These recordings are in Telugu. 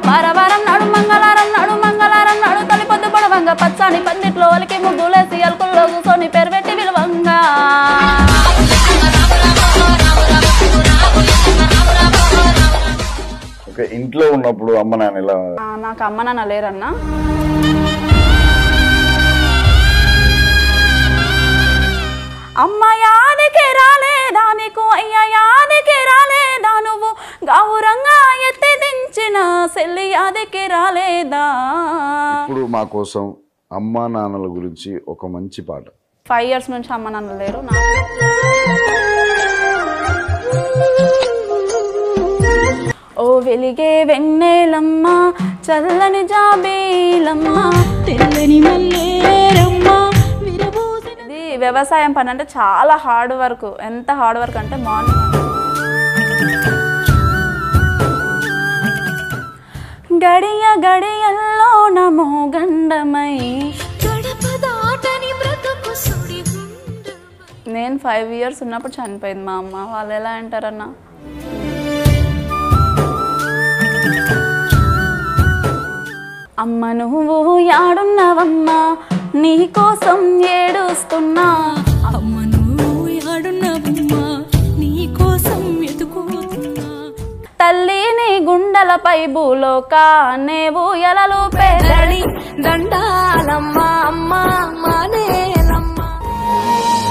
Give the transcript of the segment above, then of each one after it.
వారవారం నాడు మంగళవారం నాడు తొలి పొద్దు పొడవంగా పచ్చాని పందిట్లో ఒలికి ముగ్గులేసి అల్కుల్లో కూర్చొని పేరు పెట్టి విలువంగా ఇంట్లో ఉన్నప్పుడు అమ్మ నాన్న ఎలా? నాకు అమ్మ నాన్న లేరన్నా. అమ్మ యాదికి రాలేదా నీకు, అయ్య యాదికి రాలేదా నువ్వు, గౌరంగా ఎత్తి దించిన సెల్లి యాదికి రాలేదా. ఇప్పుడు మా కోసం అమ్మ నాన్నల గురించి ఒక మంచి పాట. 5 years నుంచి అమ్మ నాన్న లేరు. ఓ వెలిగే వెన్నెలమ్మ చల్లని జాబీలమ్మ తెల్లని మల్లేరమ్మ. ఇది వ్యవసాయం పని అంటే చాలా హార్డ్ వర్క్. ఎంత హార్డ్ వర్క్ అంటే మార్నింగ్ గడియ గడియల్లో నమో గండమై నేను 5 years ఉన్నప్పుడు చనిపోయింది మా అమ్మ. వాళ్ళు ఎలా అంటారన్నా, అమ్మ నువ్వు యాడున్నావమ్మా నీ కోసం ఏడుస్తున్నా, అమ్మ నువ్వు యాడున్నావమ్మా నీ కోసం ఎదుకుతున్నా, తల్లి నీ గుండెలపై భూలోకా నేవు ఎలలు పేదడి దండాలమ్మా అమ్మా మానేలమ్మ.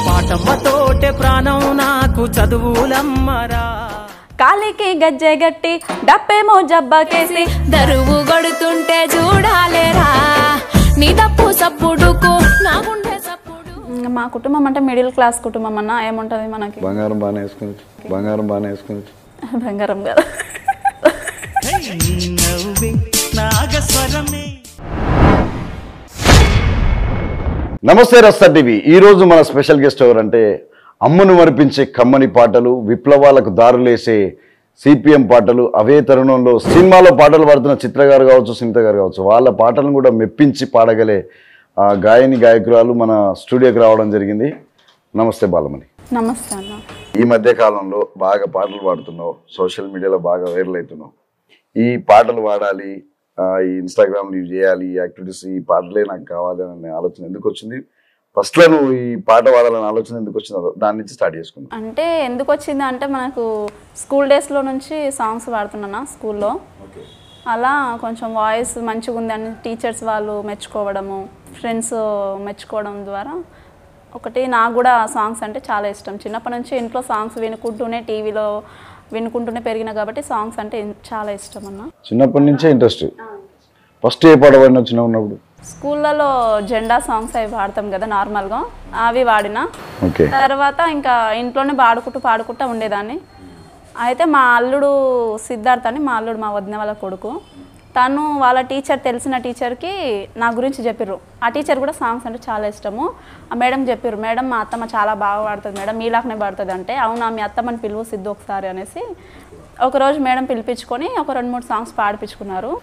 పాటమ్మతోటే ప్రాణం నాకు చదువులమ్మరా, కాలికి గజ్జె గట్టి డప్పేమో జబ్బకేసి దరువు గడుతుంటే చూడాలేరా నీ తప్పు సప్పుడుకు నా గుండె సప్పుడు. మా కుటుంబం అంటే మిడిల్ క్లాస్ కుటుంబం అన్న. ఏముంటది మనకి, బంగారం బాగానే వేసుకోవచ్చు, బంగారం బాగానే వేసుకోవచ్చు. బంగారం కదా. నమస్తే రస్తా టీవీ. ఈ రోజు మన స్పెషల్ గెస్ట్ ఎవరంటే అమ్మను మరిపించే కమ్మని పాటలు, విప్లవాలకు దారులేసే సిపిఎం పాటలు, అవే తరుణంలో సినిమాలో పాటలు పాడుతున్న చిత్ర గారు కావచ్చు, సునీత గారు కావచ్చు, వాళ్ళ పాటలను కూడా మెప్పించి పాడగలే గాయని గాయకురాలు మన స్టూడియోకి రావడం జరిగింది. నమస్తే బాలమణి. నమస్తే అన్న. ఈ మధ్య కాలంలో బాగా పాటలు పాడుతున్నావు, సోషల్ మీడియాలో బాగా వైరల్ అవుతున్నావు. ఈ పాటలు పాడాలి, ఈ ఇన్స్టాగ్రామ్లో ఇవి చేయాలి, ఈ యాక్టివిటీస్, ఈ పాటలే నాకు కావాలి అనే ఆలోచన ఎందుకు వచ్చింది? ఫస్ట్లో నువ్వు ఈ పాట పాడాలని ఆలోచన ఎందుకు వచ్చిందో దాని నుంచి స్టార్ట్ చేసుకున్నావు. అంటే ఎందుకు వచ్చింది అంటే మనకు స్కూల్ డేస్లో నుంచి సాంగ్స్ పాడుతున్నానా స్కూల్లో. అలా కొంచెం వాయిస్ మంచిగా ఉంది అని టీచర్స్ వాళ్ళు మెచ్చుకోవడము, ఫ్రెండ్స్ మెచ్చుకోవడం ద్వారా ఒకటి నాకు కూడా సాంగ్స్ అంటే చాలా ఇష్టం. చిన్నప్పటి నుంచి ఇంట్లో సాంగ్స్ వినుకుంటూనే, టీవీలో వినుకుంటూనే పెరిగిన కాబట్టి సాంగ్స్ అంటే చాలా ఇష్టం అన్న. చిన్నప్పటి నుంచే ఇంట్రెస్ట్. ఫస్ట్ ఏ పాట పాడినా చిన్న ఉన్నప్పుడు? స్కూళ్ళలో జెండా సాంగ్స్ అవి పాడతాం కదా నార్మల్గా, అవి వాడినా. తర్వాత ఇంకా ఇంట్లోనే పాడుకుంటూ ఉండేదాన్ని. అయితే మా అల్లుడు సిద్ధార్థ్ అని, మా అల్లుడు మా వదిన వాళ్ళ కొడుకు, తను వాళ్ళ టీచర్, తెలిసిన టీచర్కి నా గురించి చెప్పిర్రు. ఆ టీచర్ కూడా సాంగ్స్ అంటే చాలా ఇష్టము. ఆ మేడం చెప్పిర్రు, మేడం మా అత్తమ్మ చాలా బాగా పాడుతుంది మేడం, మీలాగనే పాడుతుంది అంటే. అవునా మీ అత్తమ్మని పిలువు సిద్ధు ఒకసారి అనేసి ఒకరోజు మేడం పిలిపించుకొని ఒక 2-3 సాంగ్స్ పాడిపించుకున్నారు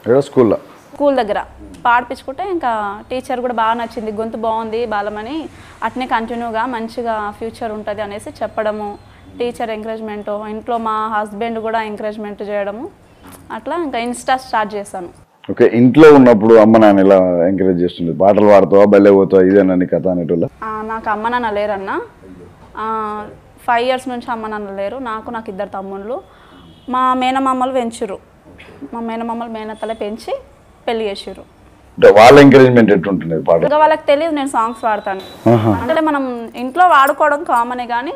స్కూల్ దగ్గర. పాడిపించుకుంటే ఇంకా టీచర్ కూడా బాగా నచ్చింది, గొంతు బాగుంది బాలమని, అట్నే కంటిన్యూగా మంచిగా ఫ్యూచర్ ఉంటుంది అనేసి చెప్పడము, టీచర్ ఎంకరేజ్మెంట్, ఇంట్లో మా హస్బెండ్ కూడా ఎంకరేజ్మెంట్ చేయడము, అట్లా ఇంకా ఇన్స్టా స్టార్ట్ చేశాను. ఓకే. ఇంట్లో ఉన్నప్పుడు అమ్మ నాన్న ఎలా ఎంకరేజ్ చేస్తుంది? పాటలు పాడుతావా, బల్లె పోతావా, ఇదేనా నీ కథ అనేటోళ్ళ? నాకు అమ్మ నాన్న లేరన్న. 5 years నుంచి అమ్మ నాన్న లేరు. నాకు 2 తమ్ముళ్ళు. మా మేనమామలు పెంచురు. మా మేనమామలు మేనత్తలే పెంచి పెళ్లి చేసారు. వాళ్ళ ఎంకరేజ్మెంట్ ఎట్లుంటుంది? ఇంకా వాళ్ళకి తెలియదు నేను సాంగ్స్ పాడతాను అంటే. మనం ఇంట్లో వాడుకోవడం కామనే కానీ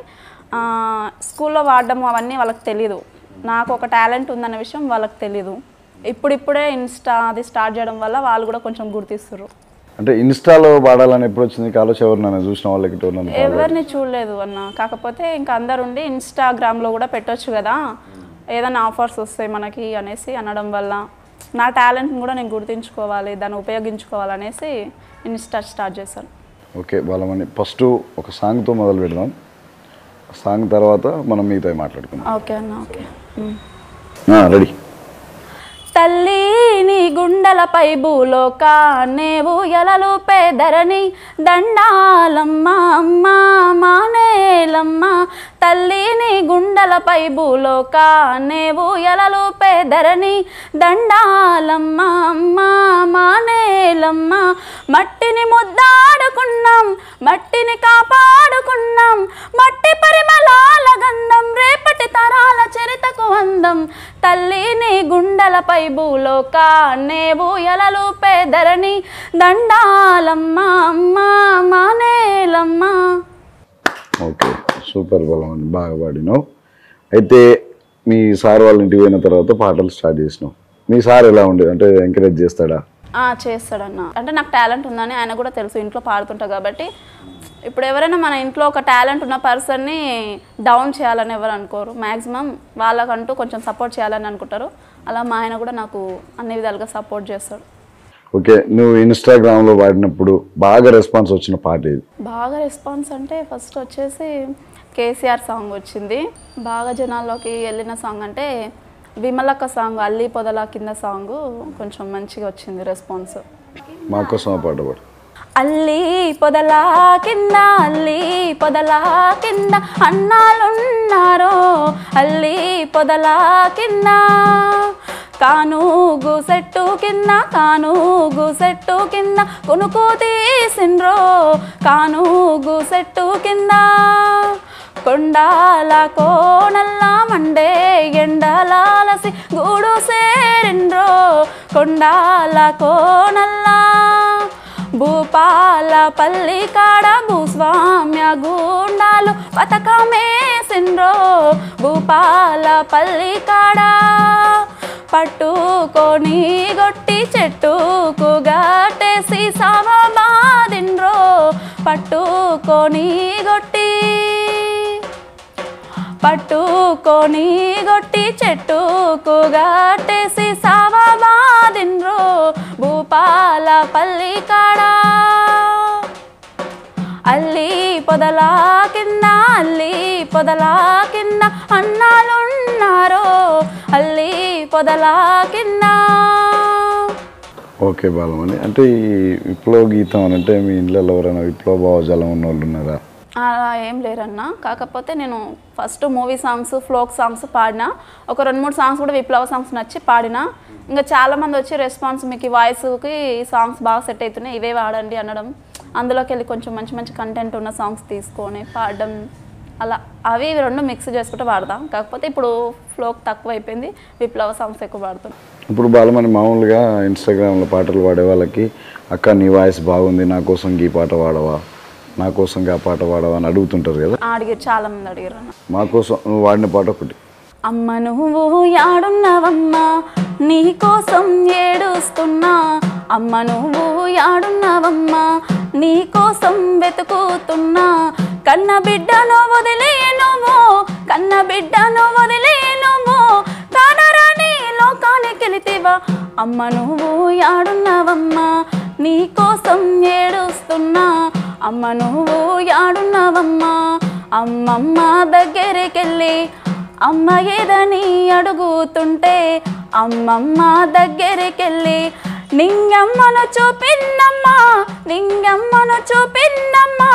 స్కూల్లో వాడడం అవన్నీ వాళ్ళకి తెలియదు. నాకు ఒక టాలెంట్ ఉందన్న విషయం వాళ్ళకి తెలీదు. ఇప్పుడిప్పుడే ఇన్స్టా అది స్టార్ట్ చేయడం వల్ల వాళ్ళు కూడా కొంచెం గుర్తిస్తారు. అంటే ఇన్స్టాలో పాడాలని ఎప్పుడు వచ్చింది కాలేజ్? ఎవరినైనా చూసిన వాళ్ళకి? ఎవరిని చూడలేదు అన్న. కాకపోతే ఇంకా అందరుండి ఇన్స్టాగ్రామ్లో కూడా పెట్టొచ్చు కదా, ఏదైనా ఆఫర్స్ వస్తాయి మనకి అనేసి అనడం వల్ల నా టాలెంట్ని కూడా నేను గుర్తించుకోవాలి, దాన్ని ఉపయోగించుకోవాలనేసి ఇన్స్టా స్టార్ట్ చేశాను. ఓకే బాలమణి, ఫస్ట్ ఒక సాంగ్తో మొదలు పెడదాం. సాంగ్ తర్వాత మనం మిగతా మాట్లాడుకుందాం. ఓకే అన్న. Okay ready. తల్లి నీ గుండెల గుండెలపై భూలోకాన్నేవు ఎలలు పేదరని దండాలమ్మ అమ్మ మానేలమ్మ తల్లిని గుండెలపై భూలోకాన్నేవు ఎలలు పేదరని దండాలమ్మ అమ్మ మానేలమ్మ మట్టిని ముద్దాడుకున్నాం మట్టిని కాపాడుకున్నాం మట్టి పరిమళాల గంధం రేపటి తరాల చరితకు అందం తల్లిని గుండెలపై భూలోకాన్నేవు ఎలలు పేదరని దండాలమ్మ అమ్మ మానేలమ్మ. ఓకే, సూపర్ బలం అండి, బాగా పాడినావు. అయితే మీ సార్ వాళ్ళ ఇంటికి పోయిన తర్వాత పాటలు స్టార్ట్ చేసినావు. మీ సార్ ఎలా ఉండేది, అంటే ఎంకరేజ్ చేస్తాడా? చేస్తాడన్న, అంటే నాకు టాలెంట్ ఉందని ఆయన కూడా తెలుసు, ఇంట్లో పాడుతుంటా కాబట్టి. ఇప్పుడు ఎవరైనా మన ఇంట్లో ఒక టాలెంట్ ఉన్న పర్సన్ని డౌన్ చేయాలని ఎవరు అనుకోరు, మ్యాక్సిమం వాళ్ళకంటూ కొంచెం సపోర్ట్ చేయాలని అనుకుంటారు. అలా మా ఆయన కూడా నాకు అన్ని విధాలుగా సపోర్ట్ చేస్తాడు. ఓకే, నువ్వు ఇన్స్టాగ్రామ్లో పాడినప్పుడు బాగా రెస్పాన్స్ వచ్చిన పాట ఏది? బాగా రెస్పాన్స్ అంటే ఫస్ట్ వచ్చేసి కేసీఆర్ సాంగ్ వచ్చింది. బాగా జనాల్లోకి వెళ్ళిన సాంగ్ అంటే విమలక్క సాంగ్, అల్లి పొదల కింద సాంగ్ కొంచెం మంచిగా వచ్చింది రెస్పాన్స్. మాకోసం ఆ పాట పాడు. అల్లి పొదల కింద అల్లి పొదల కింద అన్నాలున్నారో అల్లి పొదల కింద కానుగు చెట్టు కింద కానుగు చెట్టు కింద కునుకు తీసిండ్రో కానుగు చెట్టు కింద కొండాల కోనల్ల మండే ఎండలాలసి గూడు సేరిండ్రో కొండాల కోనల్ల భూపాల పల్లి కాడ భూస్వామ్య గుండాలు పథకమేసిండ్రో భూపాల పల్లి కాడ పట్టుకొని గొట్టి చెట్టుకు గట్టేసి సావబాదిండ్రో పట్టుకొని గొట్టి చెట్టుకు గట్టేసి సావబాదిండ్రో భూపాల పల్లి కాడ అల్లి పొదల కింద అల్లి పొదల కింద అన్నాలున్నారో అల్లి పొదల కింద. ఓకే బాలమణి, అంటే ఈ విప్లవ గీతం అని అంటే మీ ఇంట్లో ఎవరైనా విప్లవ భావజాలం ఉన్న వాళ్ళు ఉన్నారా? అలా ఏం లేరన్న, కాకపోతే నేను first movie songs folk songs పాడినా, ఒక 2-3 సాంగ్స్ కూడా విప్లవ సాంగ్స్ నచ్చి పాడినా. ఇంకా చాలామంది వచ్చి రెస్పాన్స్ మీకు ఈ వాయిస్కి సాంగ్స్ బాగా సెట్ అవుతున్నాయి ఇవే వాడండి అనడం, అందులోకి వెళ్ళి కొంచెం మంచి మంచి కంటెంట్ ఉన్న సాంగ్స్ తీసుకొని పాడడం, అలా అవి 2 మిక్స్ చేసుకుంటే పాడదాం. కాకపోతే ఇప్పుడు ఫ్లోక్ తక్కువ అయిపోయింది, విప్లవ సాంగ్స్ ఎక్కువ పాడుతాం. ఇప్పుడు బాలమణి మామూలుగా ఇన్స్టాగ్రామ్లో పాటలు పాడే వాళ్ళకి అక్క నీ వాయిస్ బాగుంది, నా కోసం ఈ పాట పాడవా, నా కోసం ఆ పాట పాడవా అని అడుగుతుంటారు కదా? అడిగారు, చాలా మంది అడిగారు అన్న. మా కోసం నువ్వు వాడిన పాట ఒకటి. అమ్మ నువ్వు యాడున్నవమ్మా నీ కోసం ఏడుస్తున్నా, అమ్మ నువ్వు యాడున్నవమ్మా నీ కోసం వెతుకుతున్నా, కన్న బిడ్డను వదిలే నువ్వు కన్న బిడ్డను వదిలే నువ్వు కానరాని లోకానికి వెళితివా, అమ్మ నువ్వు యాడున్నవమ్మా నీ కోసం ఏడుస్తున్నా, అమ్మ నువ్వు యాడున్నవమ్మా. అమ్మమ్మ దగ్గరికెళ్ళి అమ్మ ఏదని అడుగుతుంటే, అమ్మమ్మ దగ్గరికెళ్ళి నింగమ్మను చూపిన్నమ్మా నింగమ్మను చూపిన్నమ్మా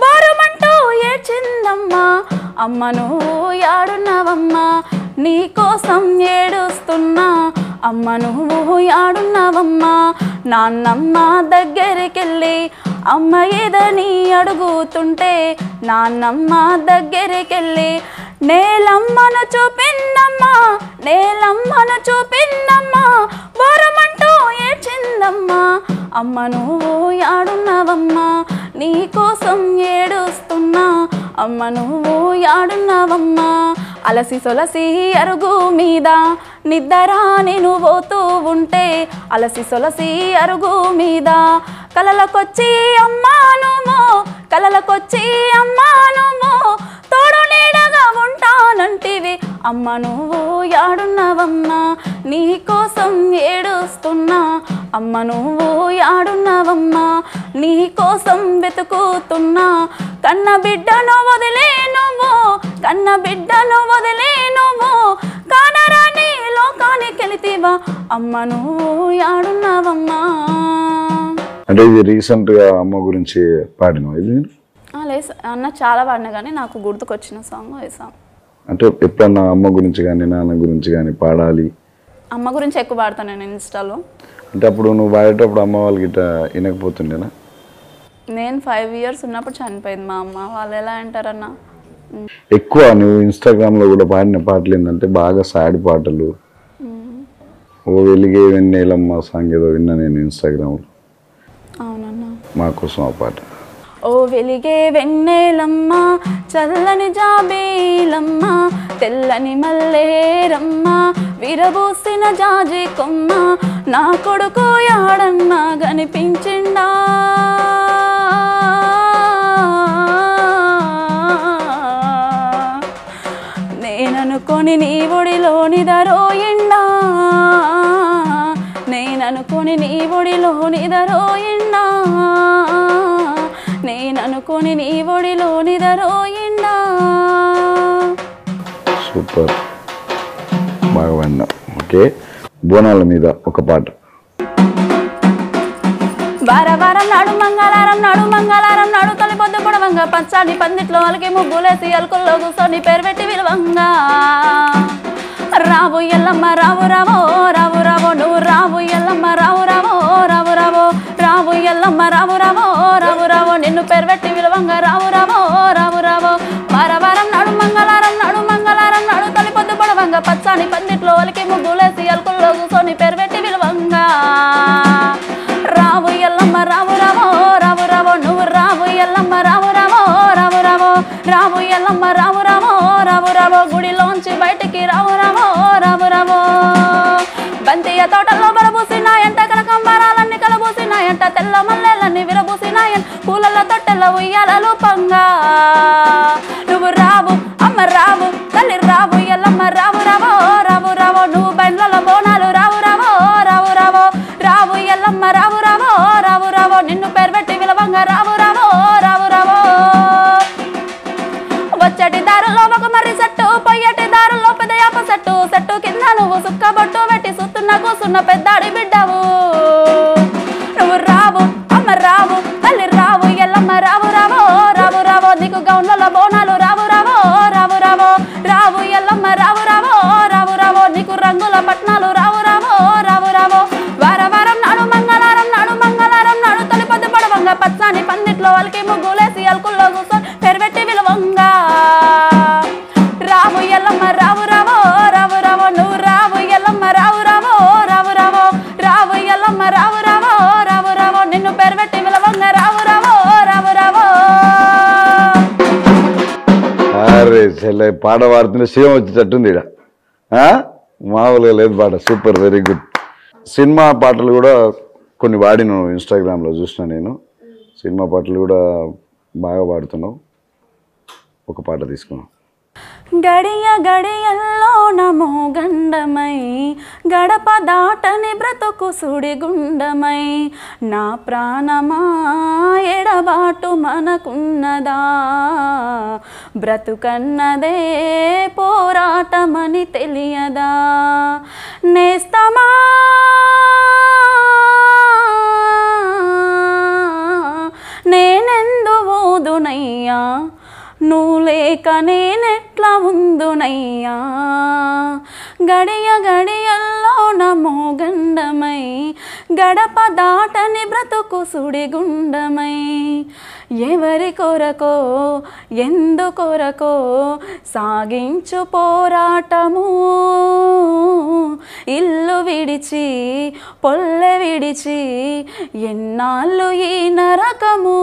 బోరుమంటూ ఏడ్చిందమ్మా, అమ్మ నువ్వు యాడున్నవమ్మా నీ కోసం ఏడుస్తున్నా, అమ్మ నువ్వు యాడున్నవమ్మా. నాన్నమ్మ దగ్గరికెళ్ళి అమ్మ ఏదని అడుగుతుంటే, నాన్నమ్మ దగ్గరికెళ్ళి నేలమ్మను చూపిన్నమ్మా నేలమ్మను చూపిన్నమ్మా బోరమంటూ ఏడ్చిందమ్మా, అమ్మ నువ్వు యాడున్నవమ్మా నీ కోసం ఏడుస్తున్నా, అమ్మ నువ్వు యాడున్నవమ్మా. అలసి సొలసి అరుగు మీద నిద్దరా నేను పోతూ ఉంటే, అలసి సొలసి అరుగు మీద కలలకొచ్చి అమ్మా నువ్వు కలలకొచ్చి అమ్మా నువ్వు తోడు నీడగా ఉంటానంటివి, అమ్మ నువ్వు యాడున్నవమ్మా నీ కోసం ఏడుస్తున్నా, అమ్మ నువ్వు యాడున్నవమ్మా నీ కోసం వెతుకుతున్నా, కన్న బిడ్డను వదిలే నువ్వు కన్న బిడ్డను వదిలే నువ్వు కానరాని లోకానికి వెళితివా, దేవా అమ్మను యాడున్నావమ్మా. అంటే ఇది రీసెంట్గా అమ్మ గురించి పాడిన ఇది లేదు అన్న చాలా పాడినా కానీ నాకు గుర్తుకొచ్చిన సాంగ్ ఈ సాంగ్. అంటే ఎప్పుడన్నా అమ్మ గురించి కానీ నాన్న గురించి కానీ పాడాలి? అమ్మ గురించి ఎక్కువ పాడతాను నేను ఇన్స్టాలో. అంటే అప్పుడు నువ్వు పాడేటప్పుడు అమ్మ వాళ్ళకి ఇట్లా వినకపోతుండేనా? నేను 5 years ఉన్నప్పుడు చనిపోయింది మా అమ్మ. వాళ్ళు ఎలా అంటారన్న. ఎక్కువ నువ్వు ఇన్స్టాగ్రామ్లో కూడా పాడిన పాటలు ఏంటంటే బాగా సాడ్ పాటలు. ఓ వెలిగే వెన్నెలమ్మ సాంగ్ ఏదో విన్నా నేను ఇన్స్టాగ్రామ్లో. అవునన్నా. మా కోసం ఆ పాట. ఓ వెలిగే వెన్నెలమ్మ చల్లని జాబీలమ్మ తెల్లని మల్లేరమ్మ విరబూసిన జాజి కొమ్మ నా కొడుకు యాడన్నా కనిపించిండా. నేననుకొని నీ ఒడిలోని దరోయిండా. నేననుకొని నీ ఒడిలోని దరోయిండా. నేననుకొని నీ ఒడిలోని దరోయిండా. సూపర్, బాగా విన్నా. ఓకే, బోనాల మీద ఒక పాట. వారం నాడు మంగళవారం నాడు మంగళవారం నాడు తొలి పొద్దు పొడవంగా పచ్చాని పందిట్లో అలకి ముగ్గులేసి అలుకుల్లో కూర్చొని పేరు పెట్టి విలువంగా రావు ఎల్లమ్మ రావు రావో రావు రావో నువ్వు రావు ఎల్లమ్మ రావు రావో రావు రావో రావు ఎల్లమ్మ రావు రావో రావు రావో నిన్ను పేరు పెట్టి విలువంగా రావు రావో రావు రావో వారం నాడు మంగళవారం నాడు మంగళవారం నాడు తొలి పొద్దు పొడవంగా పచ్చాని పందిట్లో అలకి ముగ్గులేసి అలుకుల్లో కూర్చొని పేరు పెట్టి విలువంగా రావు ఎల్లమ్మ రావు రావో రావు రావో నువ్వు రావు ఎల్లమ్మ రావు రావో రావు రావో రావు ఎల్లమ్మ రావు రావో రావు రావో గుడిలోంచి బయటికి రావు రావో రావు రావో బంతియ తోటల్లో బలబూసినాయంట కనకంబరాలన్నీ కలబూసినాయంట తెల్ల మల్లెలన్నీ విరబూసినాయంట పూలల తొట్టెల ఉయ్యాలలు పంగా నువ్వు రావు అమ్మ రావు తల్లి రావు ఎల్లమ్మ రావు రావో రావు రావో నువ్వు బండ్ల బోనాలు రావు రావో రావు రావో రావు ఎల్లమ్మ రావు రావో రావు రావో నిన్ను పేరు పెట్టి విలవంగా రావు రావో రావు రావో వచ్చటి దారుల్లో ఒక మర్రి చెట్టు పొయ్యటి దారుల్లో పెద్ద యాప చెట్టు చెట్టు కింద నువ్వు సుక్క బొట్టు పెట్టి సుత్తున్న కూసున్న పెద్దాడి బిడ్డవు నువ్వు రావు అమ్మ రావు తల్లి రావు ఎల్లమ్మ రావు రావో రావు రావో నీకు గౌన్ల బోనాలు రావు రావో రావు రావో రావు ఎల్లమ్మ రావు రావో రావు రావో నీకు రంగుల పట్నాలు రావు రావో రావు రావో వారం నాడు మంగళవారం నాడు మంగళవారం నాడు తొలి పొద్దు పొడవంగా పచ్చాని పందిట్లో అలకి ముగ్గులేసి అలుకుల్లో కూర్చొని పెరబెట్టి విలువంగా రావు ఎల్లమ్మ రావు రావో రావు రావో నువ్వు రావు ఎల్లమ్మ రావు రావో రావు రావో రావు ఎల్లమ్మ రావు రావో రావు రావో నిన్ను పెరబెట్టి విలువంగా రావు రావో రావు రావో. అరే చెల్లె పాట పాడుతున్న సీఎం వచ్చేటట్టుంది ఇక్కడ. మామూలుగా లేదు పాట. Super, very good. సినిమా పాటలు కూడా కొన్ని పాడిను ఇన్స్టాగ్రామ్లో చూసిన నేను. సినిమా పాటలు కూడా బాగా పాడుతున్నావు. ఒక పాట తీసుకున్నాం. గడియ గడియల్లో నమో గండమై గడప దాటని బ్రతుకు సుడిగుండమై నా ప్రాణమా ఎడబాటు మనకున్నదా బ్రతుకన్నదే పోరాటమని తెలియదా నేస్తమా నేనెందు ఊదునయ్యా నువ్వు లేక నేనెట్లా ఉందునయ్యా గడియ గడియల్లో నమో గండమై గడప దాటని బ్రతుకు సుడిగుండమై ఎవరి కొరకో ఎందుకొరకో సాగించు పోరాటము ఇల్లు విడిచి పొల్లె విడిచి ఎన్నాళ్ళు ఈ నరకము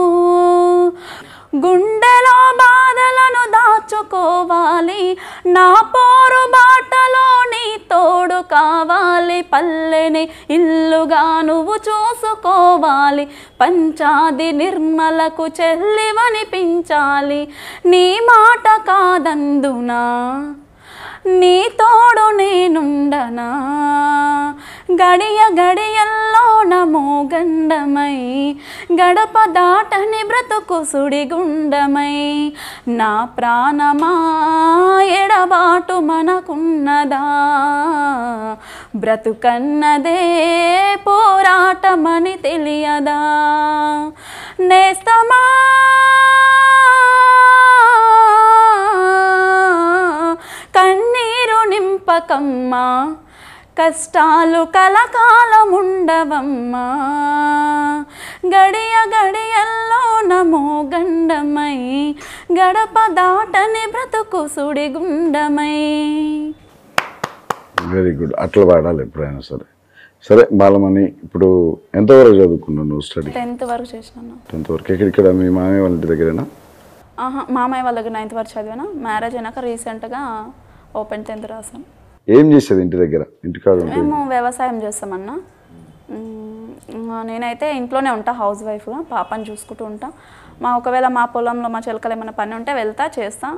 గుండెలో బాధలను దాచుకోవాలి నా పోరు బాటలో నీ తోడు కావాలి పల్లెని ఇల్లుగా నువ్వు చూసుకోవాలి పంచాది నిర్మలకు చెల్లివనిపించాలి నీ మాట కాదందునా నీ తోడు నేనుండనా గడియ గడియల్లో నమో గండమై గడప దాటని బ్రతుకు సుడిగుండమై నా ప్రాణమా ఎడబాటు మనకున్నదా బ్రతుకన్నదే పోరాటమని తెలియదా నేస్తమా కన్నీరు నింపకమ్మా కష్టాలు కలకాలముండవమ్మా గడియ గడియల్లో నమో గండమై గడప దాటని బ్రతుకు సుడిగుండమై. Very good. అట్లా పాడాలి ఎప్పుడైనా సరే. సరే బాలమణి, ఇప్పుడు ఎంతవరకు చదువుకున్నావు నువ్వు? స్టడీ 10th వరకు చేసినాను. 10th వరకు ఇక్కడ మీ మామయ్య వాళ్ళ ఇంటి దగ్గరేనా? మామయ్య వాళ్ళ దగ్గర 9th వరకు చదివాను. మ్యారేజ్ అయినాక రీసెంట్గా ఓపెన్ 10th రాసాను. ఏం చేసేది ఇంటి దగ్గర? ఇంటికాడ మేము వ్యవసాయం చేస్తామన్నా. నేనైతే ఇంట్లోనే ఉంటా, హౌస్ వైఫ్గా పాపని చూసుకుంటూ ఉంటా. ఒకవేళ మా పొలంలో మా చిలకలు ఏమైనా పని ఉంటే వెళ్తా చేస్తా.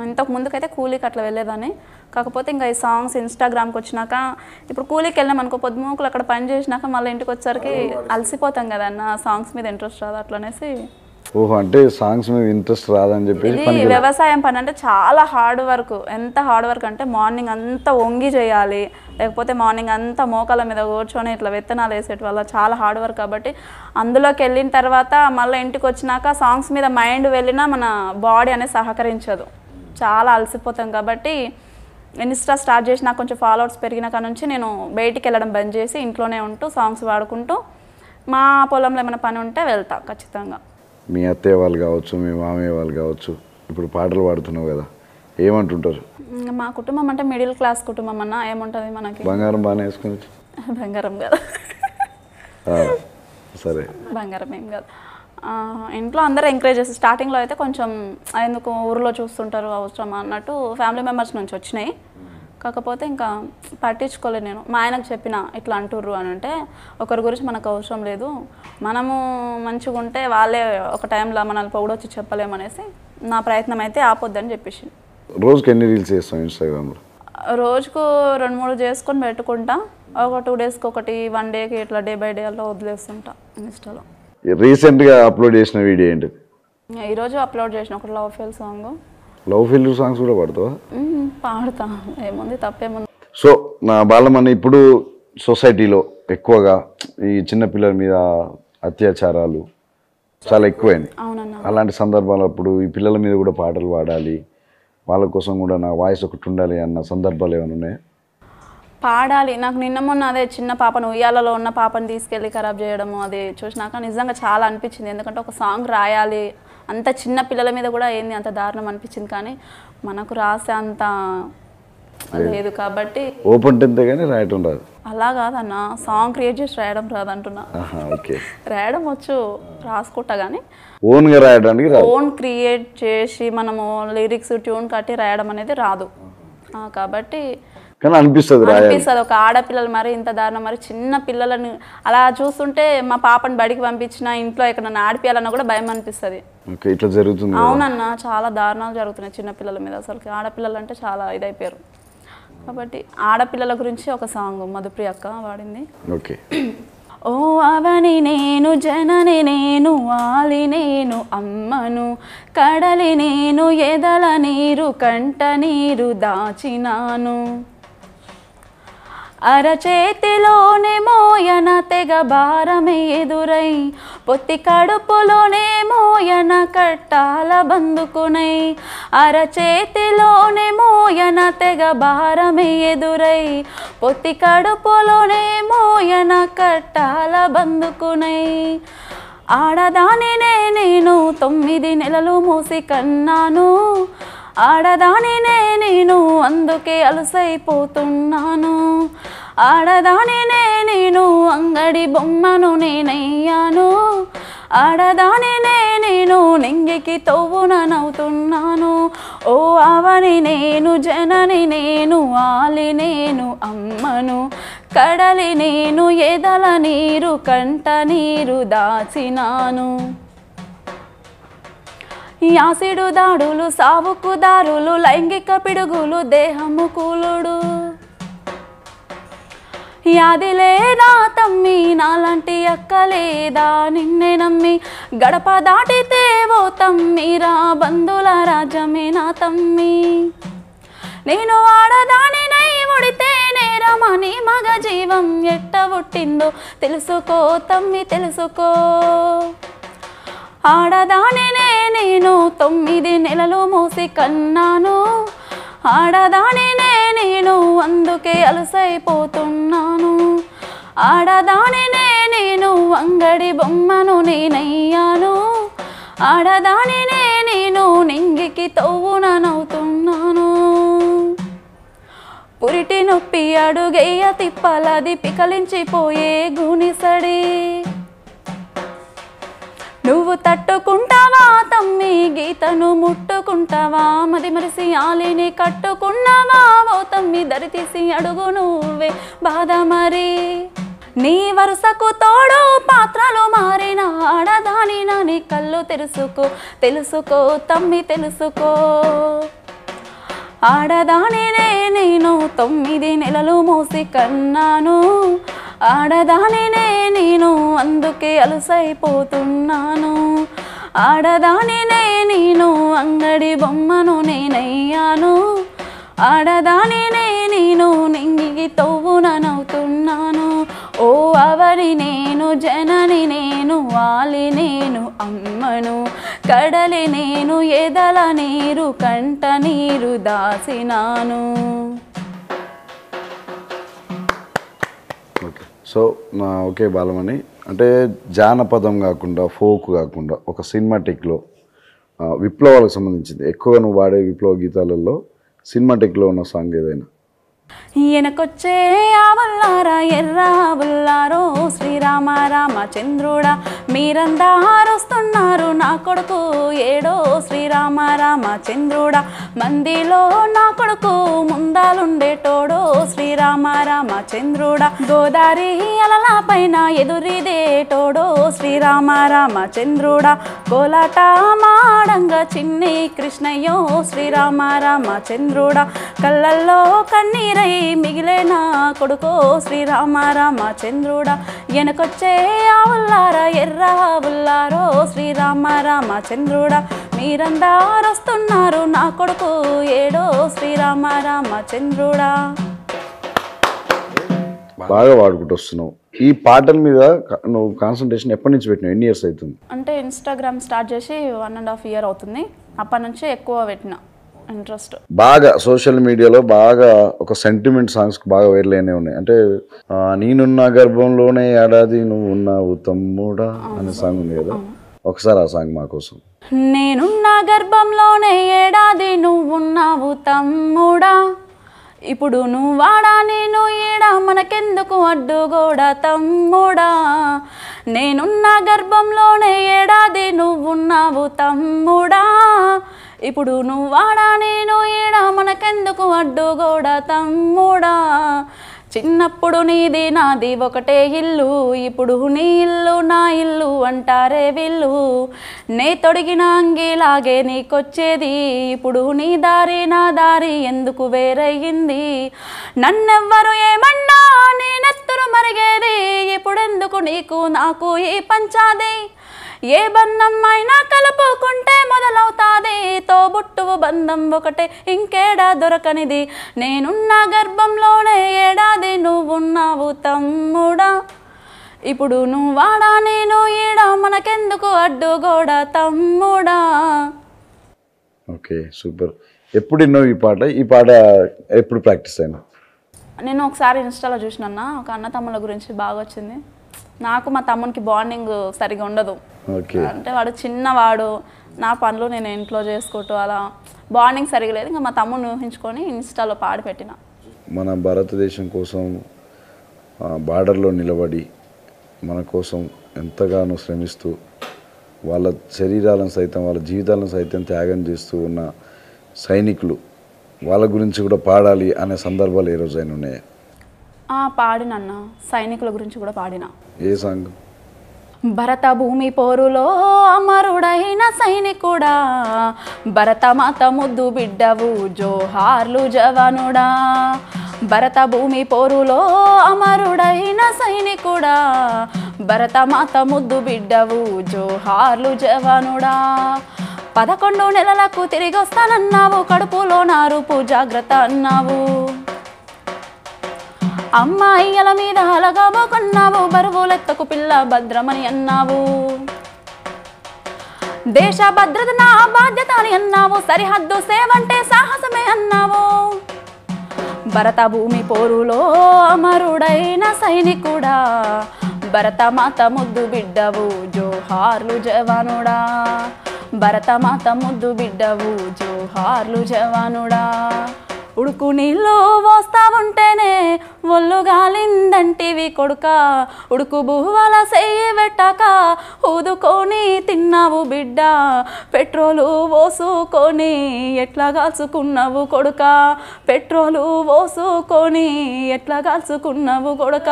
ఇంతకు ముందుకైతే కూలీకి అట్లా వెళ్ళేదాన్ని. కాకపోతే ఇంకా ఈ సాంగ్స్ ఇన్స్టాగ్రామ్కి వచ్చినాక ఇప్పుడు కూలీకి వెళ్ళాం అనుకో, పొద్దుమూకులు అక్కడ పని చేసినాక మళ్ళీ ఇంటికి వచ్చేసరికి అలసిపోతాం కదా అన్న, సాంగ్స్ మీద ఇంట్రెస్ట్ రాదు అట్లనేసి. ఓహో, అంటే సాంగ్స్ మీద ఇంట్రెస్ట్ రాదని చెప్పి. ఇది వ్యవసాయం పని అంటే చాలా హార్డ్ వర్క్. ఎంత హార్డ్ వర్క్ అంటే మార్నింగ్ అంతా వంగి చేయాలి, లేకపోతే మార్నింగ్ అంతా మోకాల మీద కూర్చొని ఇట్లా విత్తనాలు వేసేటి వల్ల చాలా హార్డ్ వర్క్. కాబట్టి అందులోకి వెళ్ళిన తర్వాత మళ్ళీ ఇంటికి వచ్చినాక సాంగ్స్ మీద మైండ్ వెళ్ళినా మన బాడీ అనేది సహకరించదు, చాలా అలసిపోతాం. కాబట్టి ఇన్స్టా స్టార్ట్ చేసినా కొంచెం ఫాలోవర్స్ పెరిగినాక నుంచి నేను బయటికి వెళ్ళడం బంద్ చేసి ఇంట్లోనే ఉంటూ సాంగ్స్ పాడుకుంటూ మా పొలంలో ఏమైనా పని ఉంటే వెళ్తా ఖచ్చితంగా. మీ అత్తయ్య వాళ్ళు కావచ్చు, మీ మామయ్య వాళ్ళు కావచ్చు, ఇప్పుడు పాటలు పాడుతున్నావు కదా, ఏమంటుంటారు? మా కుటుంబం అంటే మిడిల్ క్లాస్ కుటుంబం అన్న, ఏముంటుంది మనకి. బంగారం బాగానే వేసుకుని? బంగారం కాదు. సరే, బంగారం ఏం కాదు. ఇంట్లో అందరూ ఎంకరేజ్ చేస్తారు. స్టార్టింగ్లో అయితే కొంచెం ఎందుకు ఊరిలో చూస్తుంటారు అవసరం అన్నట్టు ఫ్యామిలీ మెంబర్స్ నుంచి వచ్చినాయి. కాకపోతే ఇంకా పట్టించుకోలేదు నేను. మా ఆయనకు చెప్పిన ఇట్లా అంటుర్రు అని అంటే, ఒకరి గురించి మనకు అవసరం లేదు, మనము మంచిగా ఉంటే వాళ్ళే ఒక టైంలో మనల్ని పొగడొచ్చి చెప్పలేమనేసి నా ప్రయత్నం అయితే ఆపొద్దని చెప్పేసి. రోజుకి ఎన్ని రీల్స్ చేస్తాం ఇన్స్టాగ్రామ్లో? రోజుకు 2-3 చేసుకొని పెట్టుకుంటా. ఒక 2 డేస్కి ఒకటి, 1 డేకి ఇట్లా డే బై డే అలా వదిలేస్తుంటా ఇన్స్టాలో. రీసెంట్గా అప్లోడ్ చేసిన వీడియో ఏంటి? ఈరోజు అప్లోడ్ చేసిన ఒక love fail song. Love failure songs కూడా పాడతావా? పాడతా, ఏముంది తప్పేముంది. సో నా బాలమణి, ఇప్పుడు సొసైటీలో ఎక్కువగా ఈ చిన్నపిల్లల మీద అత్యాచారాలు చాలా ఎక్కువైనాయి. అవునన్నా. అలాంటి సందర్భాలప్పుడు ఈ పిల్లల మీద కూడా పాటలు పాడాలి, వాళ్ళ కోసం కూడా నా వాయిస్ ఒకటి ఉండాలి అన్న సందర్భాలు ఏమైనా ఉన్నాయా? పాడాలి. నాకు నిన్న మొన్న అదే చిన్న పాపను, ఉయ్యాలలో ఉన్న పాపను తీసుకెళ్ళి ఖరాబ్ చేయడము అది చూసినాక నిజంగా చాలా అనిపించింది. ఎందుకంటే ఒక సాంగ్ రాయాలి, అంత చిన్న పిల్లల మీద కూడా ఏంది అంత దారుణం అనిపించింది. కానీ మనకు రాసే అంత లేదు కాబట్టి. ఓపెన్ 10th కానీ రాయటం రాదు? అలా కాదన్న, సాంగ్ క్రియేట్ చేసి రాయడం రాదంటున్నా. రాయడం వచ్చు, రాసుకుంటా కానీ ఓన్గా రాయడానికి రాదు. ఓన్ క్రియేట్ చేసి మనము లిరిక్స్ ట్యూన్ కట్టి రాయడం అనేది రాదు. కాబట్టి కానీ అనిపిస్తుంది ఒక ఆడపిల్లలు మరి ఇంత దారుణం, మరి చిన్న పిల్లలను అలా చూస్తుంటే మా పాపని బడికి పంపించిన ఇంట్లో ఎక్కడన్నా ఆడిపియాలన్నా కూడా భయం అనిపిస్తుంది. ఇట్లా జరుగుతుంది. అవునన్నా, చాలా దారుణాలు జరుగుతున్నాయి చిన్న పిల్లల మీద. అసలు ఆడపిల్లలు అంటే చాలా ఇదైపోయారు. కాబట్టి ఆడపిల్లల గురించి ఒక సాంగ్ మధుప్రియ అక్క వాడింది. ఓకే. ఓ అవని నేను, జనని నేను, వాలి నేను, అమ్మను, కడలి నేను, ఎదల నీరు, కంట నీరు దాచినాను, అరచేతిలోనే మోయన తెగ భారమే ఎదురై, పొత్తి కడుపులోనే మోయన కట్టాల బందుకునై, అరచేతిలోనే మోయన తెగ భారమే ఎదురై, పొత్తి కడుపులోనే మోయన కట్టాల బందుకునై, ఆడదానినే నేను 9 నెలలు మోసి కన్నాను, ఆడదానినే నేను అందుకే అలసైపోతున్నాను, ఆడదానినే నేను అంగడి బొమ్మను నేనయ్యాను, ఆడదానినే నేను నింగికి తవ్వున నవ్వుతున్నాను, ఓ అవని నేను, జనని నేను, వాలి నేను, అమ్మను, కడలి నేను, ఎదల నీరు, కంట నీరు దాచినాను, ఈ యాసిడు దాడులు సావుకు దారులు లైంగిక పిడుగులు దేహము కూలుడు యాది లేదా తమ్మి నాలాంటి అక్క లేదా నిన్నే నమ్మి గడప దాటితే ఓ తమ్మిరా బంధుల రాజ్యమే నా తమ్మి నేను ఆడదానినై ఉడితే నేరమని మగ జీవం ఎట్ట పుట్టిందో తెలుసుకో తమ్మి తెలుసుకో ఆడదానినే నేను 9 నెలలు మోసి కన్నాను ఆడదానినే నేను అందుకే అలసైపోతున్నాను ఆడదానినే నేను అంగడి బొమ్మను నేనయ్యాను ఆడదానినే నేను నింగికి తవ్వునవుతున్నాను పురిటి నొప్పి అడుగేయ తిప్పలది పికలించిపోయే గునిసడి నువ్వు తట్టుకుంటావా తమ్మి గీతను ముట్టుకుంటావా మది మరిసి ఆలిని కట్టుకున్నావా ఓ తమ్మి దరితీసి అడుగు నువ్వే బాధ మరి నీ వరుసకు తోడు పాత్రలు మారిన ఆడదానిన నీ కళ్ళు తెలుసుకో తెలుసుకో తమ్మి తెలుసుకో ఆడదానినే నేను 9 నెలలు మోసి కన్నాను ఆడదానినే నేను అందుకే అలసైపోతున్నాను ఆడదానినే నేను అంగడి బొమ్మను నేనయ్యాను ఆడదానినే నేను నింగికి తవ్వునవుతున్నాను ఓ అవని నేను జనని నేను వాలి నేను అమ్మను కడలి నేను ఎదల నీరు కంట నీరు దాసినాను సో ఓకే బాలమణి అంటే జానపదం కాకుండా ఫోక్ కాకుండా ఒక సినిమాటిక్లో విప్లవాలకు సంబంధించింది ఎక్కువగా నువ్వు వాడే విప్లవ గీతాలలో సినిమాటిక్లో ఉన్న సాంగ్ ఏదైనా ఎనకొచ్చే ఆవుల్లారా ఎర్ర ఆవుల్లారో శ్రీరామ రామచంద్రుడా మీరందరొస్తున్నారు నా కొడుకు ఏడో శ్రీరామ రామచంద్రుడా మందిలో నా కొడుకు ముందాలుండేటోడో శ్రీరామ రామచంద్రుడా గోదారి అలల పైన ఎదురిదేటోడో శ్రీరామ రామచంద్రుడా కోలాట మాడంగా చిన్ని కృష్ణయ్యో శ్రీరామ రామచంద్రుడా కళ్ళల్లో కన్నీరై మిగిలే నా కొడుకో శ్రీరామ రామచంద్రుడా ఎనకొచ్చే ఆవుల్లారా ఎర్ర ఆవుల్లారో శ్రీరామ రామచంద్రుడా మీరందరొస్తున్నారు నా కొడుకు ఏడో శ్రీరామ రామచంద్రుడా బాగా వాడుకుంటూ వస్తున్నావు ఈ పాటల మీద నువ్వు కాన్సన్ట్రేషన్ ఎప్పటి నుంచి పెట్టినావు ఎన్ని ఇయర్స్ అవుతుంది అంటే ఇన్స్టాగ్రామ్ స్టార్ట్ చేసి 1.5 years అవుతుంది అప్పటి నుంచి ఎక్కువ పెట్టిన ఇంట్రెస్ట్ బాగా సోషల్ మీడియాలో బాగా ఒక సెంటిమెంట్ సాంగ్స్ బాగా వైరల్ అయినే ఉన్నాయి అంటే నేనున్న గర్భంలోనే ఏడాది నువ్వు ఉన్నావు తమ్ముడా అనే సాంగ్ ఉంది కదా ఒకసారి ఆ సాంగ్ మా కోసం నేనున్న గర్భంలోనే ఏడాది నువ్వున్నావు తమ్ముడా ఇప్పుడు నువ్వాడా నేను ఏడా మనకెందుకు అడ్డుగోడ తమ్ముడా నేనున్న గర్భంలోనే ఏడాది నువ్వున్నావు తమ్ముడా ఇప్పుడు నువ్వాడా నేను ఏడా మనకెందుకు అడ్డుగోడ తమ్ముడా చిన్నప్పుడు నీది నాది ఒకటే ఇల్లు ఇప్పుడు నీ ఇల్లు నా ఇల్లు అంటారే వీళ్ళు నే తొడిగిన అంగిలాగే నీకొచ్చేది ఇప్పుడు నీ దారి నా దారి ఎందుకు వేరయ్యింది నన్నెవ్వరు ఏమన్నా నేనెత్తరు మరిగేది ఇప్పుడెందుకు నీకు నాకు ఈ పంచాది ఏ బంధం అయినా కలుపుకుంటే మొదలవుతాది తోబుట్టువు బంధం ఒకటే ఇంకేడా దొరకనిది నేనున్న గర్భంలోనే ఏడాది నువ్వున్నావు తమ్ముడా ఇప్పుడు నువ్వాడా నేను ఏడా మనకెందుకు అడ్డుగోడ తమ్ముడా ఓకే సూపర్ ఎప్పుడు విన్నావు ఈ పాట ఎప్పుడు ప్రాక్టీస్ అయినా నేను ఒకసారి ఇన్స్టాలో చూసినా ఒక అన్న తమ్ముళ్ళ గురించి బాగా వచ్చింది నాకు మా తమ్మునికి బాండింగ్ సరిగా ఉండదు అంటే వాడు చిన్నవాడు నా పనులు నేను ఇంట్లో చేసుకుంటూ అలా బాండింగ్ సరిగా లేదు ఇంకా మా తమ్ముని ఊహించుకొని ఇన్స్టాలో పాడి పెట్టిన మన భారతదేశం కోసం బార్డర్లో నిలబడి మన కోసం ఎంతగానో శ్రమిస్తూ వాళ్ళ శరీరాలను సైతం వాళ్ళ జీవితాలను సైతం త్యాగం చేస్తూ ఉన్న సైనికులు వాళ్ళ గురించి కూడా పాడాలి అనే సందర్భాలు ఏ రోజైనా ఉన్నాయా పాడినన్న సైనికుల గురించి కూడా పాడిన ఏ సాంగ్ భరత భూమి పోరులో అమరుడైన సైనికుడా, భరతమాత ముద్దు బిడ్డవు జోహార్లు జవానుడా. భరత భూమి పోరులో అమరుడైన సైనికుడా, భరతమాత ముద్దు బిడ్డవు జోహార్లు జవానుడా. 11 నెలలకు తిరిగి వస్తానన్నావు, కడుపులో నారుపు జాగ్రత్త అన్నావు. అమ్మాయిల మీద అలగాబోకున్నావు, బరువులెత్తకు పిల్ల భద్రమని అన్నావు. దేశ భద్రత నా బాధ్యత అని అన్నావు, సరిహద్దు సేవంటే సాహసమే అన్నావు. భరత భూమి పోరులో అమరుడైన సైనికుడా, భరతమాత ముద్దు బిడ్డవు జోహార్లు జవానుడా. భరతమాత ముద్దు బిడ్డవు జోహార్లు జవానుడా. ఉడుకు నీళ్ళు పోస్తా ఉంటేనే ఒళ్ళు గాలిందంటివి కొడుక, ఉడుకు బువ్వల సెయ్యి పెట్టాక ఊదుకొని తిన్నావు బిడ్డ. పెట్రోలు పోసుకొని ఎట్లా కాల్చుకున్నావు కొడుక, పెట్రోలు పోసుకొని ఎట్లా కాల్చుకున్నావు కొడుక.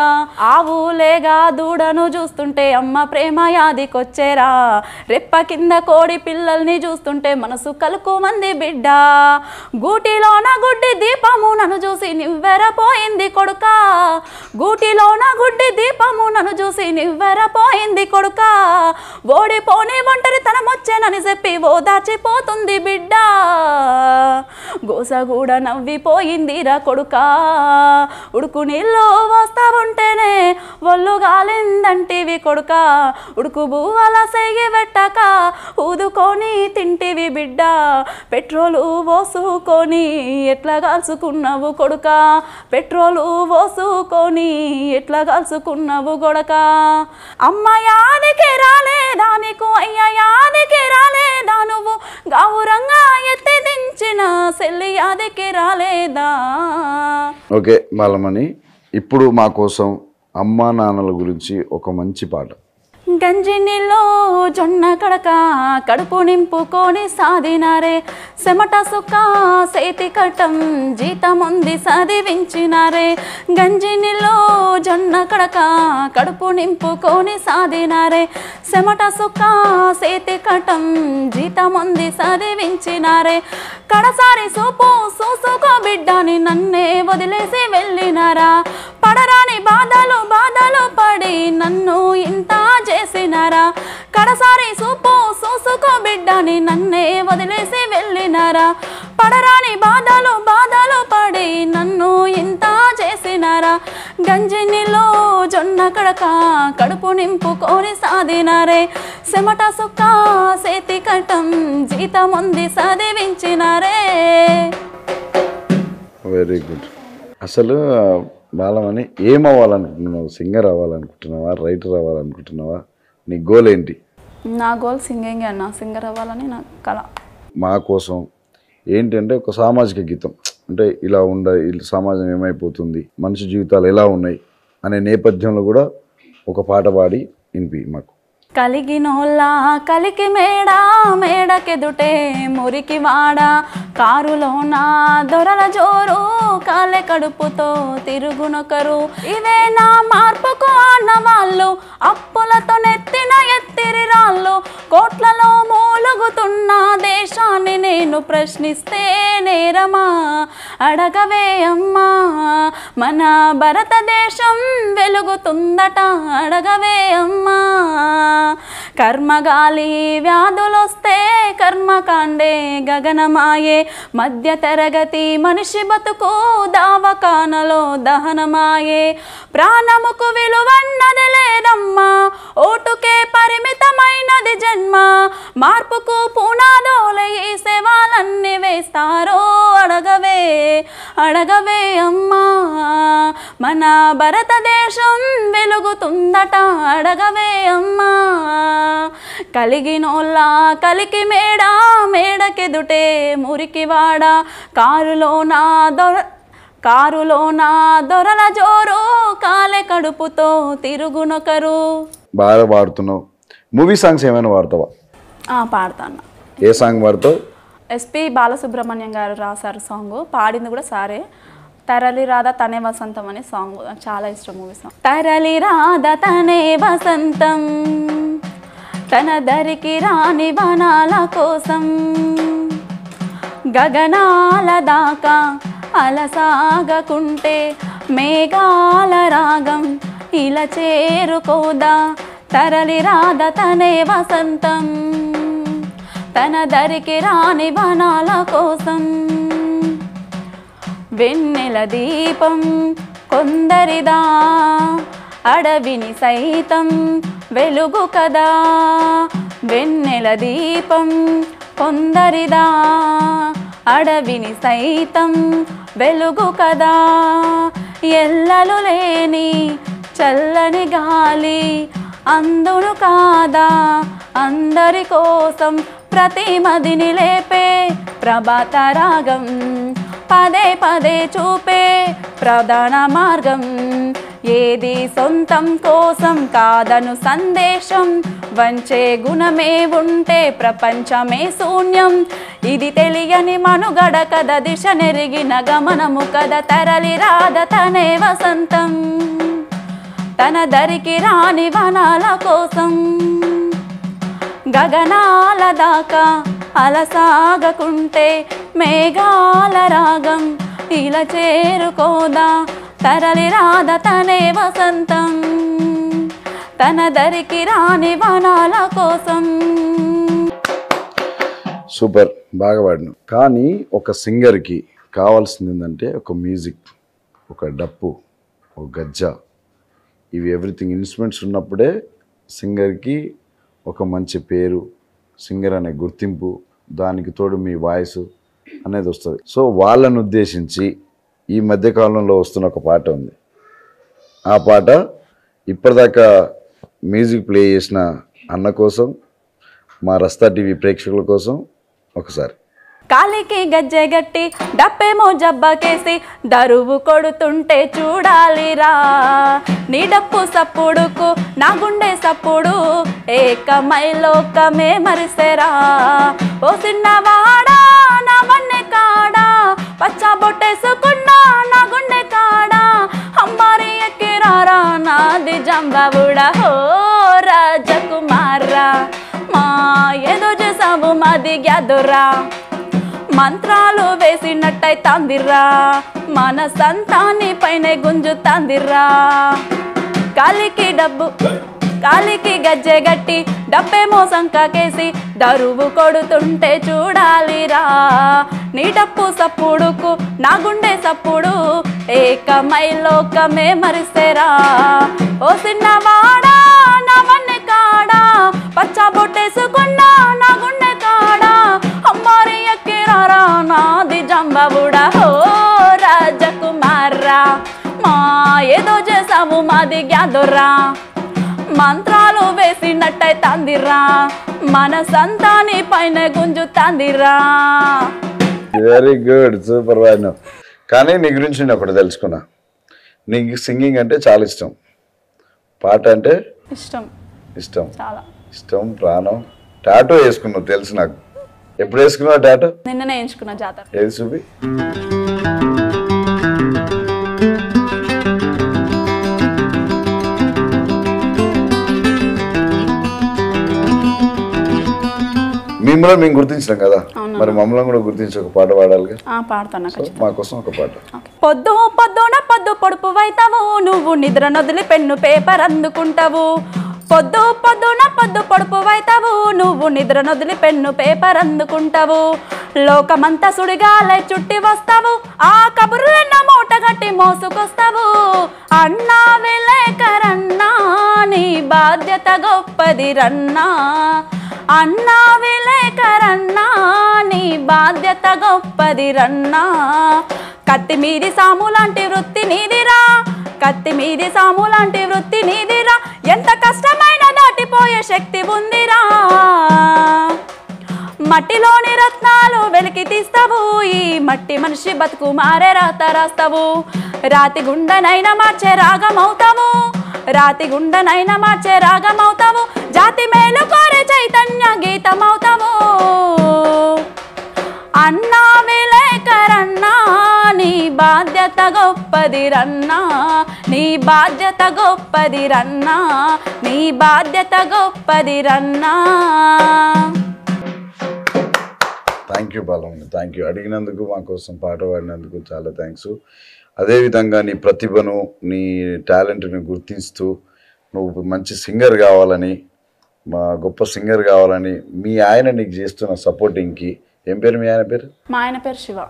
ఆవులేగా దూడను చూస్తుంటే అమ్మ ప్రేమ యాదికొచ్చేరా, రెప్ప కింద కోడి పిల్లల్ని చూస్తుంటే మనసు కలుకుమంది బిడ్డ. గూటిలోన గుడ్డి దీపము నన్ను చూసి నివ్వెరపోయింది కొడుక, గూటిలోన గుడ్డి దీపము నన్ను చూసి నివ్వెరపోయింది కొడుక. ఓడిపోని ఒంటరితనమొచ్చేనని చెప్పి ఓదార్చిపోతుంది బిడ్డ. గోసగూడ నవ్విపోయిందిరా కొడుక, ఉడుకు నీళ్ళు వస్తా ఉంటేనే ఒళ్ళు గాలిందంటివి కొడుక, ఉడుకు బువ్వల సెయ్యి పెట్టాక ఊదుకొని తింటివి బిడ్డ. పెట్రోలు పోసుకొని ఎట్లా కాల్చుకున్నావు కొడుక, పెట్రోలు పోసుకొని ఎట్లా కాల్చుకున్నావు కొడుక. అమ్మ యాదికి రాలేదా నీకు, అయ్య యాదికి రాలేదా నువ్వు, గౌరంగా ఎత్తి దించిన సెల్లి యాదికి రాలేదా. ఓకే బాలమణి, ఇప్పుడు మా కోసం అమ్మా నాన్నల గురించి ఒక మంచి పాట. గంజి నీళ్ళు జొన్న కడక కడుపు నింపుకొని సాధినారే, చెమట సుక్క సేతి కట్టం జీతముంది చదివించినారే. గంజి నీళ్ళు జొన్న కడక కడుపు నింపుకొని సాధినారే, చెమట సుక్క సేతి కట్టం జీతముంది చదివించినారే. కడసారి సూపు చూసుకో బిడ్డని నన్నే వదిలేసి వెళ్ళినారా, పడరాని బాధలు బాధలు పడి నన్ను ఇంత చేసినారా. కడసారి సూపు చూసుకో బిడ్డని నన్నే వదిలేసి వెళ్ళినారా, పడరాని బాధలు బాధలు పడి నన్ను ఇంత చేసినారా. గంజి నీళ్ళు జొన్న కడక కడుపు నింపుకొని సాధినారే, చెమట సుక్క సేతి కట్టం జీతముంది చదివించినారే. Very good. అసలు బాలమణి ఏమవ్వాలనుకుంటున్నావు? సింగర్ అవ్వాలనుకుంటున్నావా, రైటర్ అవ్వాలనుకుంటున్నావా? నీ గోల్ ఏంటి? నా గోల్ సింగింగ్ అన్న, సింగర్ అవ్వాలని నా కళ. మా కోసం ఏంటంటే ఒక సామాజిక గీతం, అంటే ఇలా సమాజం ఏమైపోతుంది, మనిషి జీవితాలు ఎలా ఉన్నాయి అనే నేపథ్యంలో కూడా ఒక పాట పాడి వినిపి మాకు. కలిగినోళ్ళ కలికి మేడ మేడకెదుటే మురికి వాడ, కారులోన దొరల జోరు కాలే కడుపుతో తిరుగునొకరు. ఇవే నా మార్పుకు ఆనవాళ్ళు, అప్పులతో నెత్తిన ఎత్తిరి రాళ్ళు, కోట్లలో మూలుగుతున్న దేశాన్ని నేను ప్రశ్నిస్తే నేరమా, అడగవే అమ్మా మన భారతదేశం వెలుగుతుందట, అడగవే అమ్మా. కర్మగాలి వ్యాధులొస్తే కర్మకాండే గగనమాయే, మధ్య తరగతి మనిషి బతుకు దావకానలో దహనమాయే. ప్రాణముకు విలువన్నది లేదమ్మా, ఓటుకే పరిమితమైనది జన్మ, మార్పుకు పునాదోలే ఈ సేవలన్నీ వేస్తారో, అడగవే అడగవే అమ్మా మన భారతదేశం వెలుగుతుందట, అడగవే అమ్మా. కలిగినోళ్ళ కలికి మేడ మేడకెదుటే మురికి వాడ, కారులోన దొరల జోరు కాలే కడుపుతో తిరుగునొకరు. బాగా పాడుతున్నావు. మూవీ సాంగ్స్ ఏమైనా పాడతావా? పాడతాను. ఏ సాంగ్ పాడతావు? ఎస్పి బాలసుబ్రహ్మణ్యం గారు రాశారు సాంగ్, పాడింది కూడా సారే. తరలి రాధ తనే వసంతం అనే సాంగ్ చాలా ఇష్టం మూవీ సాంగ్. తరలి రాధ తనే వసంతం తన దరికి రాని వనాల కోసం గగనాల దాకా అలసాగకుంటే మేఘాల రాగం ఇలా చేరుకోదా తరలి రాద తనే వసంతం తన దరికి రాని వనాల కోసం వెన్నెల దీపం కొందరిదా అడవిని సైతం వెలుగు కదా వెన్నెల దీపం కొందరిదా అడవిని సైతం వెలుగు కదా ఎల్లలు లేని చల్లని గాలి అందును కాదా అందరి కోసం ప్రతి మదిని లేపే ప్రభాత రాగం పదే పదే చూపే ప్రధాన మార్గం ఏది సొంతం కోసం కాదను సందేశం వంచే గుణమే ఉంటే ప్రపంచమే శూన్యం ఇది తెలియని మనుగడ కద దిశ నెరిగిన గమనము కద తరలి రాద తనే వసంతం తన దరికి రాని వనాల కోసం గగనాల దాకా అలసాగకుంటే మేఘాల రాగం ఇలా చేరుకోదా తరలి రాద తనే వసంతం తన దరికి రాని వనాల కోసం. సూపర్, బాగా పాడిన. కానీ ఒక సింగర్కి కావాల్సింది ఏంటంటే ఒక మ్యూజిక్, ఒక డప్పు, ఒక గజ్జ, ఇవి ఎవ్రీథింగ్ ఇన్స్ట్రుమెంట్స్ ఉన్నప్పుడే సింగర్కి ఒక మంచి పేరు, సింగర్ అనే గుర్తింపు, దానికి తోడు మీ వాయిస్ అనేది వస్తుంది. సో వాళ్ళను ఉద్దేశించి ఈ మధ్యకాలంలో వస్తున్న ఒక పాట ఉంది. ఆ పాట ఇప్పటిదాకా మ్యూజిక్ ప్లే చేసిన అన్న కోసం, మా రస్తా టీవీ ప్రేక్షకుల కోసం ఒకసారి. కాలికి గజ్జె గట్టి డప్పేమో జబ్బకేసి దరువు కొడుతుంటే చూడాలిరా నీ డప్పు సప్పుడుకు నా గుండె సప్పుడు ఏకమై లోకమే మరిసెరా ఓ చిన్నవాడా నా వన్నె కాడా పచ్చ బొట్టేసుకున్నా నా గుండె కాడా అమ్మారి ఎక్కిరారా నాది జంబవుడా హో రాజకుమారా మా ఏదో చేసావు మాది గ్యాదురా మంత్రాలు వేసినట్టయితాందిరా మనసంతాని పైన గుంజుతాందిరా కాలికి గజ్జె గట్టి డబ్బేమో సంకకేసి దరువు కొడుతుంటే చూడాలిరా నీ డప్పు సప్పుడుకు నా గుండె సప్పుడు ఏకమై లోకమే మరిసెరా ఓ చిన్నవాడా నా వన్నె కాడా పచ్చ బొట్టేసుకున్నా నా గుండె కాడా అమ్మారి ఎక్కిరారా నాది జంబవుడా హో రాజకుమారా మా ఏదో చేసావు మాది గ్యాదురా మంత్రాలు వేసినట్టయితాందిరా మనసంతాని పైన గుంజుతాందిరా. వెరీ గుడ్, సూపర్ వాడిన. కానీ నీ గురించి నేను ఒకటి తెలుసుకున్నా, నీకు సింగింగ్ అంటే చాలా ఇష్టం, పాట అంటే ఇష్టం చాలా ఇష్టం, ప్రాణం. టాటూ వేసుకున్నావు తెలుసు నాకు. ఎప్పుడు వేసుకున్నావు టాటూ? నిన్ననే వేయించుకున్నా జాతర. ఏది చూపి. మిమ్మల్ని మేము గుర్తించినాం కదా, మరి మమ్మల్ని కూడా గుర్తించి ఒక పాట పాడాలిగా. పాడతాను మా కోసం ఒక పాట. పొద్దున పొద్దు పొడుపు వైతావు నువ్వు నిద్ర నొదిలి పెన్ను పేపర్ అందుకుంటావు పొద్దున పొద్దు పొడుపు వైతావు నువ్వు నిద్ర నొదిలి పెన్ను పేపర్ అందుకుంటావు లోకమంతా సుడిగాలై చుట్టి వస్తావు ఆ కబుర్లెన్న మూట గట్టి మోసుకొస్తావు అన్నా విలేకరన్నా నీ బాధ్యత గొప్పది రన్నా అన్నా విలేకరన్నా నీ బాధ్యత గొప్పది రన్నా కత్తి మీది సాము లాంటి వృత్తి నీదిరా కత్తి మీది సాము లాంటి వృత్తి నీదిరా ఎంత కష్టమైన దాటిపోయే శక్తి ఉందిరా మట్టిలోని రత్నాలు వెలికి తీస్తావు ఈ మట్టి మనిషి బతుకు మారే రాత రాస్తావు రాతి గుండెనైనా మార్చే రాగమవుతావు రాతి గుండెనైనా మార్చే రాగమవుతావు జాతి మేలు కోరే చైతన్య గీతమవుతావు అన్నా విలేకరన్నా నీ బాధ్యత గొప్పది రన్నా నీ బాధ్యత గొప్పది రన్నా, నీ బాధ్యత గొప్పది రన్నా. Thank you Balamma, thank you. అడిగినందుకు మా కోసం పాట పాడినందుకు చాలా థ్యాంక్స్. అదేవిధంగా నీ ప్రతిభను, నీ టాలెంట్ని గుర్తిస్తూ నువ్వు మంచి సింగర్ కావాలని, మా గొప్ప సింగర్ కావాలని మీ ఆయన నీకు చేస్తున్న సపోర్టింగ్కి, ఏం పేరు మీ ఆయన పేరు? మా ఆయన పేరు శివ.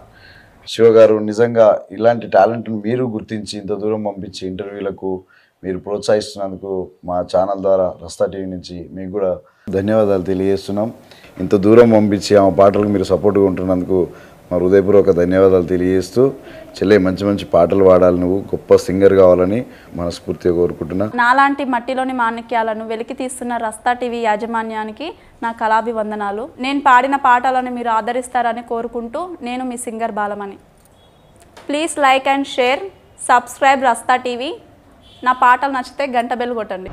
శివ గారు, నిజంగా ఇలాంటి టాలెంట్ని మీరు గుర్తించి ఇంత దూరం పంపించి ఇంటర్వ్యూలకు మీరు ప్రోత్సహిస్తున్నందుకు మా ఛానల్ ద్వారా రస్తా టీవీ నుంచి మీకు కూడా ధన్యవాదాలు తెలియజేస్తున్నాం. ఇంత దూరం పంపించి ఆమె పాటలకు మీరు సపోర్ట్గా ఉంటున్నందుకు మా హృదయపూర్వక ధన్యవాదాలు తెలియజేస్తూ, చెల్లె మంచి మంచి పాటలు పాడాలి, నువ్వు గొప్ప సింగర్ కావాలని మనస్ఫూర్తిగా కోరుకుంటున్నా. నాలాంటి మట్టిలోని మాణిక్యాలను వెలికి తీస్తున్న రస్తా టీవీ యాజమాన్యానికి నా కళాభివందనాలు. నేను పాడిన పాటలను మీరు ఆదరిస్తారని కోరుకుంటూ, నేను మీ singer Balamani. Please like and share, subscribe Rasta TV. నా పాటలు నచ్చితే గంట బెల్ కొట్టండి.